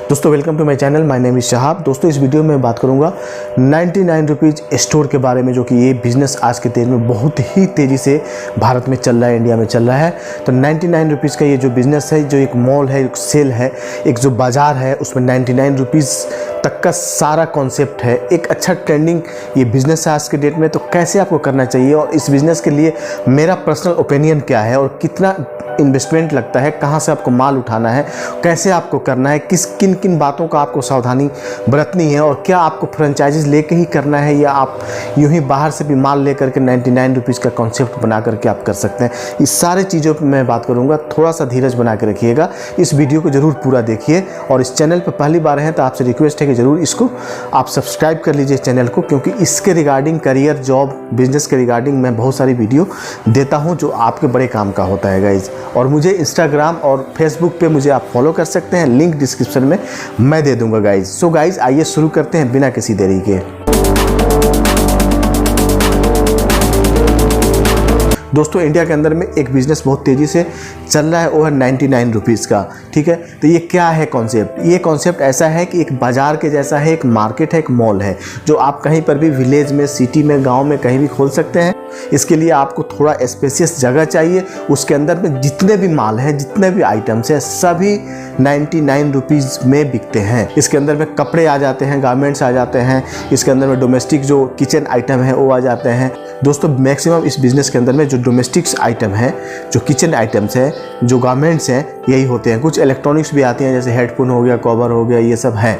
दोस्तों welcome to my channel, my name is Shahab. दोस्तों इस वीडियो में बात करूंगा 99 रुपीज़ स्टोर के बारे में, जो कि ये बिज़नेस आज के दिन में बहुत ही तेज़ी से भारत में चल रहा है, इंडिया में चल रहा है। तो 99 रुपीज़ का ये जो बिज़नेस है, जो एक मॉल है, एक सेल है, एक जो बाज़ार है, उसमें 99 रुपीज़ तक का सारा कॉन्सेप्ट है। एक अच्छा ट्रेंडिंग ये बिज़नेस है आज के डेट में। तो कैसे आपको करना चाहिए और इस बिज़नेस के लिए मेरा पर्सनल ओपिनियन क्या है और कितना इन्वेस्टमेंट लगता है, कहाँ से आपको माल उठाना है, कैसे आपको करना है, किन किन बातों का आपको सावधानी बरतनी है, और क्या आपको फ्रेंचाइजीज लेके ही करना है या आप यूं ही बाहर से भी माल लेकर के 99 रुपीज़ का कॉन्सेप्ट बना करके आप कर सकते हैं। इस सारे चीज़ों पर मैं बात करूँगा। थोड़ा सा धीरज बना के रखिएगा, इस वीडियो को ज़रूर पूरा देखिए। और इस चैनल पर पहली बार हैं तो आपसे रिक्वेस्ट है कि ज़रूर इसको आप सब्सक्राइब कर लीजिए चैनल को, क्योंकि इसके रिगार्डिंग करियर, जॉब, बिजनेस के रिगार्डिंग मैं बहुत सारी वीडियो देता हूँ जो आपके बड़े काम का होता है गाइज। और मुझे इंस्टाग्राम और फेसबुक पे मुझे आप फॉलो कर सकते हैं, लिंक डिस्क्रिप्शन में मैं दे दूंगा गाइज। सो गाइज आइए शुरू करते हैं बिना किसी देरी के। दोस्तों इंडिया के अंदर में एक बिज़नेस बहुत तेज़ी से चल रहा है, वो है 99 रुपीज़ का। ठीक है, तो ये क्या है कॉन्सेप्ट? ये कॉन्सेप्ट ऐसा है कि एक बाज़ार के जैसा है, एक मार्केट है, एक मॉल है, जो आप कहीं पर भी विलेज में, सिटी में, गांव में कहीं भी खोल सकते हैं। इसके लिए आपको थोड़ा स्पेशियस जगह चाहिए। उसके अंदर में जितने भी माल हैं, जितने भी आइटम्स हैं, सभी 99 रुपीज़ में बिकते हैं। इसके अंदर में कपड़े आ जाते हैं, गारमेंट्स आ जाते हैं, इसके अंदर में डोमेस्टिक जो किचन आइटम है वो आ जाते हैं। दोस्तों मैक्सिमम इस बिज़नेस के अंदर में जो डोमेस्टिक्स आइटम है, जो किचन आइटम्स हैं, जो गारमेंट्स हैं, यही होते हैं। कुछ इलेक्ट्रॉनिक्स भी आती हैं, जैसे हेडफोन हो गया, कवर हो गया, ये सब है।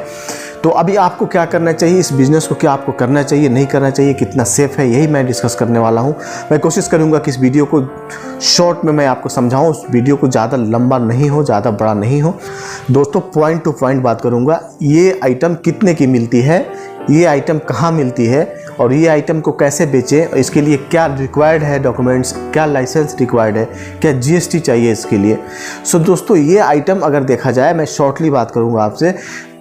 तो अभी आपको क्या करना चाहिए, इस बिज़नेस को क्या आपको करना चाहिए, नहीं करना चाहिए, कितना सेफ़ है, यही मैं डिस्कस करने वाला हूँ। मैं कोशिश करूँगा कि इस वीडियो को शॉर्ट में मैं आपको समझाऊँ, उस वीडियो को ज़्यादा लंबा नहीं हो, ज़्यादा बड़ा नहीं हो। दोस्तों पॉइंट टू पॉइंट बात करूँगा। ये आइटम कितने की मिलती है, ये आइटम कहाँ मिलती है, और ये आइटम को कैसे बेचें, इसके लिए क्या रिक्वायर्ड है डॉक्यूमेंट्स, क्या लाइसेंस रिक्वायर्ड है, क्या जीएसटी चाहिए इसके लिए। सो दोस्तों ये आइटम अगर देखा जाए, मैं शॉर्टली बात करूँगा आपसे,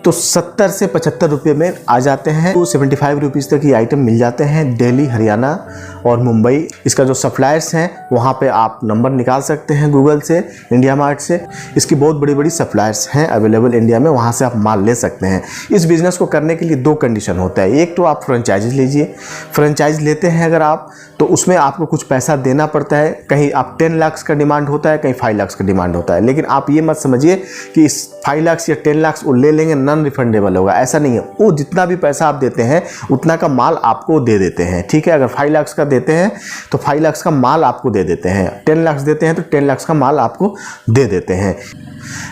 तो 70 से 75 रुपये में आ जाते हैं। तो 75 रुपीज़ तक ये आइटम मिल जाते हैं दिल्ली, हरियाणा और मुंबई। इसका जो सप्लायर्स हैं वहाँ पे आप नंबर निकाल सकते हैं गूगल से, इंडिया मार्ट से। इसकी बहुत बड़ी बड़ी सप्लायर्स हैं अवेलेबल इंडिया में, वहाँ से आप माल ले सकते हैं। इस बिज़नेस को करने के लिए दो कंडीशन होता है। एक तो आप फ्रेंचाइज लीजिए। फ्रेंचाइज लेते हैं अगर आप, तो उसमें आपको कुछ पैसा देना पड़ता है। कहीं आप 10 लाख का डिमांड होता है, कहीं 5 लाख का डिमांड होता है। लेकिन आप ये मत समझिए कि इस 5 लाख या 10 लाख वो ले लेंगे, नॉन रिफंडेबल होगा, ऐसा नहीं है। वो जितना भी पैसा आप देते हैं उतना का माल आपको दे देते हैं। ठीक है, अगर 5 लाख का देते हैं तो 5 लाख का माल आपको दे देते हैं। 10 लाख देते हैं तो 10 लाख का माल आपको दे देते हैं।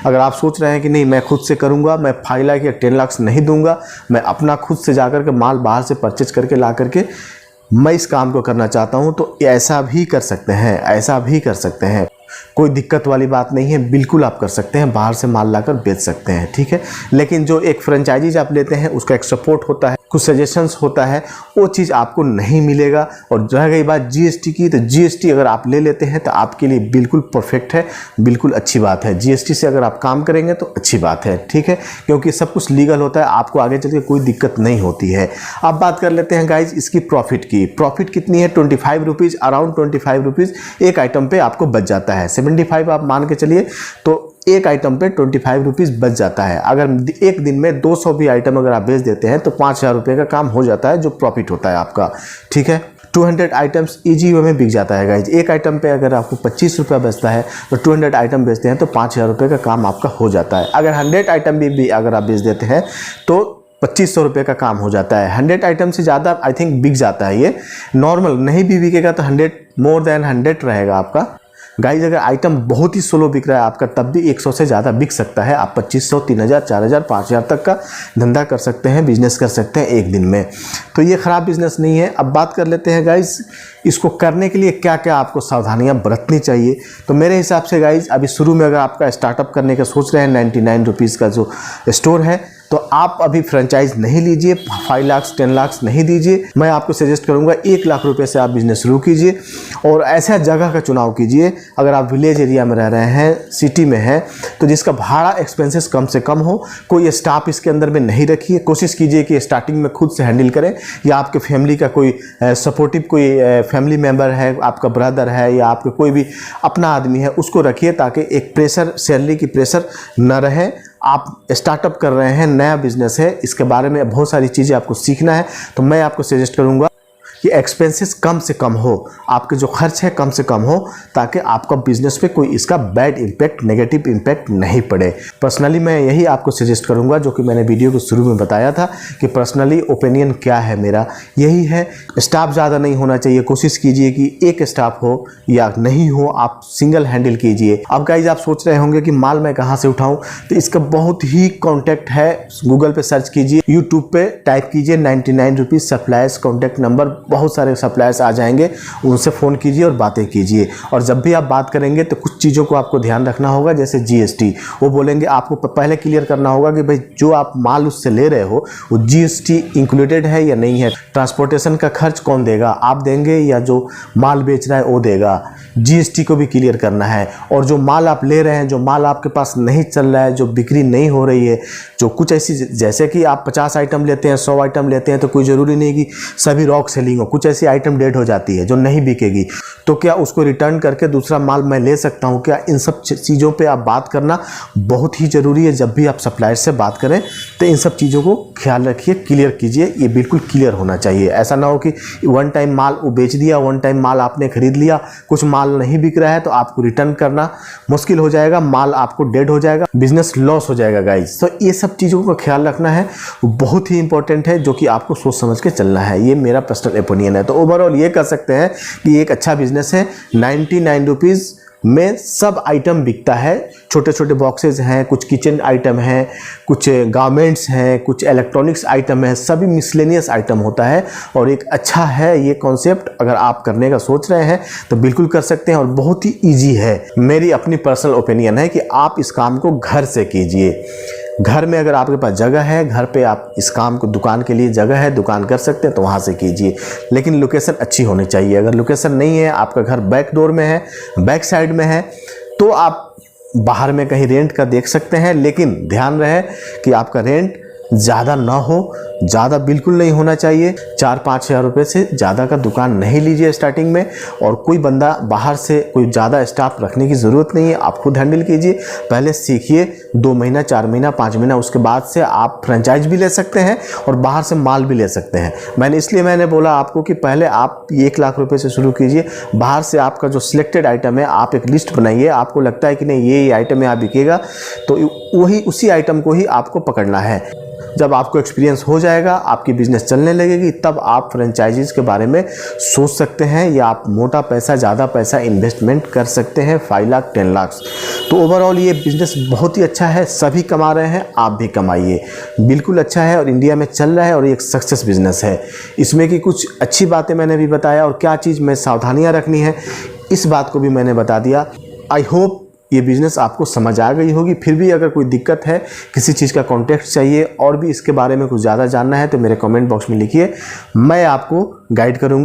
अगर आप सोच रहे हैं कि नहीं मैं खुद से करूंगा, मैं 5 लाख या 10 लाख नहीं दूंगा, मैं अपना खुद से जाकर के माल बाहर से परचेज करके ला करके मैं इस काम को करना चाहता हूं, तो ऐसा भी कर सकते हैं, ऐसा भी कर सकते हैं। कोई दिक्कत वाली बात नहीं है, बिल्कुल आप कर सकते हैं, बाहर से माल लाकर बेच सकते हैं। ठीक है, लेकिन जो एक फ्रेंचाइजीज आप लेते हैं उसका एक सपोर्ट होता है, कुछ सजेशंस होता है, वो चीज़ आपको नहीं मिलेगा। और रह गई बात जीएसटी की, तो जीएसटी अगर आप ले लेते हैं तो आपके लिए बिल्कुल परफेक्ट है, बिल्कुल अच्छी बात है। जीएसटी से अगर आप काम करेंगे तो अच्छी बात है। ठीक है, क्योंकि सब कुछ लीगल होता है, आपको आगे चल के कोई दिक्कत नहीं होती है। अब बात कर लेते हैं गाइज इसकी प्रॉफिट की। प्रॉफिट कितनी है? 25 रुपीज़, अराउंड 25 रुपीज़ एक आइटम पे आपको बच जाता है। 75 आप मान के चलिए, तो एक आइटम पे 25 रुपीज़ बच जाता है। अगर एक दिन में 200 भी आइटम अगर आप बेच देते हैं तो 5000 रुपये का काम हो जाता है, जो प्रॉफिट होता है आपका। ठीक है, 200 आइटम्स ईजी वे में बिक जाता है गाइज। एक आइटम पे अगर आपको 25 रुपया बचता है तो 200 आइटम बेचते हैं तो 5000 रुपये का काम आपका हो जाता है। अगर 100 आइटम भी अगर आप बेच देते हैं तो 2500 रुपये का काम हो जाता है। 100 आइटम से ज़्यादा आई थिंक बिक जाता है ये। नॉर्मल नहीं भी बिकेगा तो 100 मोर देन 100 रहेगा आपका गाइज। अगर आइटम बहुत ही स्लो बिक रहा है आपका, तब भी 100 से ज़्यादा बिक सकता है। आप 2500, 3000, 4000, 5000 तक का धंधा कर सकते हैं, बिजनेस कर सकते हैं एक दिन में। तो ये ख़राब बिजनेस नहीं है। अब बात कर लेते हैं गाइज इसको करने के लिए क्या क्या आपको सावधानियां बरतनी चाहिए। तो मेरे हिसाब से गाइज अभी शुरू में अगर आपका स्टार्टअप करने का सोच रहे हैं, 99 रुपीज़ का जो स्टोर है, तो आप अभी फ्रेंचाइज नहीं लीजिए, 5 लाख 10 लाख नहीं दीजिए। मैं आपको सजेस्ट करूंगा 1 लाख रुपए से आप बिजनेस शुरू कीजिए और ऐसा जगह का चुनाव कीजिए। अगर आप विलेज एरिया में रह रहे हैं, सिटी में हैं, तो जिसका भाड़ा एक्सपेंसेस कम से कम हो। कोई स्टाफ इसके अंदर में नहीं रखिए। कोशिश कीजिए कि स्टार्टिंग में खुद से हैंडल करें, या आपके फैमिली का कोई सपोर्टिव कोई फैमिली मेम्बर है, आपका ब्रदर है या आपके कोई भी अपना आदमी है, उसको रखिए ताकि एक प्रेशर, सैलरी की प्रेशर न रहे। आप स्टार्टअप कर रहे हैं, नया बिजनेस है, इसके बारे में बहुत सारी चीज़ें आपको सीखना है, तो मैं आपको सजेस्ट करूंगा कि एक्सपेंसेस कम से कम हो, आपके जो खर्च है कम से कम हो, ताकि आपका बिजनेस पे कोई इसका बैड इम्पैक्ट, नेगेटिव इम्पैक्ट नहीं पड़े। पर्सनली मैं यही आपको सजेस्ट करूंगा, जो कि मैंने वीडियो के शुरू में बताया था कि पर्सनली ओपिनियन क्या है मेरा, यही है। स्टाफ ज़्यादा नहीं होना चाहिए, कोशिश कीजिए कि एक स्टाफ हो या नहीं हो, आप सिंगल हैंडल कीजिए। अब गाइज आप सोच रहे होंगे कि माल मैं कहाँ से उठाऊँ, तो इसका बहुत ही कॉन्टैक्ट है, गूगल पे सर्च कीजिए, यूट्यूब पे टाइप कीजिए 99 रुपीज़ सप्लायर्स कॉन्टैक्ट नंबर, बहुत सारे सप्लायर्स आ जाएंगे, उनसे फ़ोन कीजिए और बातें कीजिए। और जब भी आप बात करेंगे तो कुछ चीज़ों को आपको ध्यान रखना होगा, जैसे जीएसटी, वो बोलेंगे आपको पहले क्लियर करना होगा कि भाई जो आप माल उससे ले रहे हो वो जीएसटी इंक्लूडेड है या नहीं है, ट्रांसपोर्टेशन का खर्च कौन देगा, आप देंगे या जो माल बेच रहा है वो देगा, जीएसटी को भी क्लियर करना है। और जो माल आप ले रहे हैं, जो माल आपके पास नहीं चल रहा है, जो बिक्री नहीं हो रही है, जो कुछ ऐसी, जैसे कि आप 50 आइटम लेते हैं, 100 आइटम लेते हैं, तो कोई ज़रूरी नहीं कि सभी रॉक सेलिंग हो, कुछ ऐसी आइटम डेड हो जाती है जो नहीं बिकेगी, तो क्या उसको रिटर्न करके दूसरा माल मैं ले सकता हूं क्या? इन सब चीज़ों पे आप बात करना बहुत ही ज़रूरी है। जब भी आप सप्लायर से बात करें तो इन सब चीज़ों को ख्याल रखिए, क्लियर कीजिए, ये बिल्कुल क्लियर होना चाहिए। ऐसा ना हो कि वन टाइम माल वो बेच दिया, वन टाइम माल आपने खरीद लिया, कुछ माल नहीं बिक रहा है तो आपको रिटर्न करना मुश्किल हो जाएगा, माल आपको डेड हो जाएगा, बिजनेस लॉस हो जाएगा गाइज। तो ये सब चीज़ों का ख्याल रखना है, बहुत ही इंपॉर्टेंट है, जो कि आपको सोच समझ के चलना है। ये मेरा पर्सनल ओपिनियन है। तो ओवरऑल ये कर सकते हैं कि एक अच्छा बिजनेस है, 99 रुपीज़ में सब आइटम बिकता है, छोटे छोटे बॉक्सेस हैं, कुछ किचन आइटम हैं, कुछ गारमेंट्स हैं, कुछ इलेक्ट्रॉनिक्स आइटम है, सभी मिसलेनियस आइटम होता है। और एक अच्छा है ये कॉन्सेप्ट, अगर आप करने का सोच रहे हैं तो बिल्कुल कर सकते हैं और बहुत ही ईजी है। मेरी अपनी पर्सनल ओपिनियन है कि आप इस काम को घर से कीजिए। घर में अगर आपके पास जगह है, घर पे आप इस काम को, दुकान के लिए जगह है, दुकान कर सकते हैं तो वहाँ से कीजिए, लेकिन लोकेशन अच्छी होनी चाहिए। अगर लोकेशन नहीं है, आपका घर बैक डोर में है, बैक साइड में है, तो आप बाहर में कहीं रेंट का देख सकते हैं, लेकिन ध्यान रहे कि आपका रेंट ज़्यादा ना हो, ज़्यादा बिल्कुल नहीं होना चाहिए। 4-5 हज़ार रुपये से ज़्यादा का दुकान नहीं लीजिए स्टार्टिंग में। और कोई बंदा बाहर से, कोई ज़्यादा स्टाफ रखने की ज़रूरत नहीं है, आप खुद हैंडल कीजिए, पहले सीखिए 2 महीना, 4 महीना, 5 महीना, उसके बाद से आप फ्रेंचाइज भी ले सकते हैं और बाहर से माल भी ले सकते हैं। मैंने बोला आपको कि पहले आप 1 लाख रुपये से शुरू कीजिए, बाहर से आपका जो सिलेक्टेड आइटम है, आप एक लिस्ट बनाइए, आपको लगता है कि नहीं ये आइटम यहाँ बिकेगा, तो वही उसी आइटम को ही आपको पकड़ना है। जब आपको एक्सपीरियंस हो जाएगा, आपकी बिजनेस चलने लगेगी, तब आप फ्रेंचाइजीज के बारे में सोच सकते हैं, या आप मोटा पैसा, ज़्यादा पैसा इन्वेस्टमेंट कर सकते हैं, 5 लाख 10 लाख। तो ओवरऑल ये बिज़नेस बहुत ही अच्छा है, सभी कमा रहे हैं, आप भी कमाइए, बिल्कुल अच्छा है और इंडिया में चल रहा है और एक सक्सेस बिजनेस है। इसमें की कुछ अच्छी बातें मैंने भी बताया और क्या चीज़ में सावधानियाँ रखनी है, इस बात को भी मैंने बता दिया। आई होप ये बिज़नेस आपको समझ आ गई होगी। फिर भी अगर कोई दिक्कत है, किसी चीज़ का कॉन्टेक्ट चाहिए और भी इसके बारे में कुछ ज़्यादा जानना है, तो मेरे कमेंट बॉक्स में लिखिए, मैं आपको गाइड करूँगा।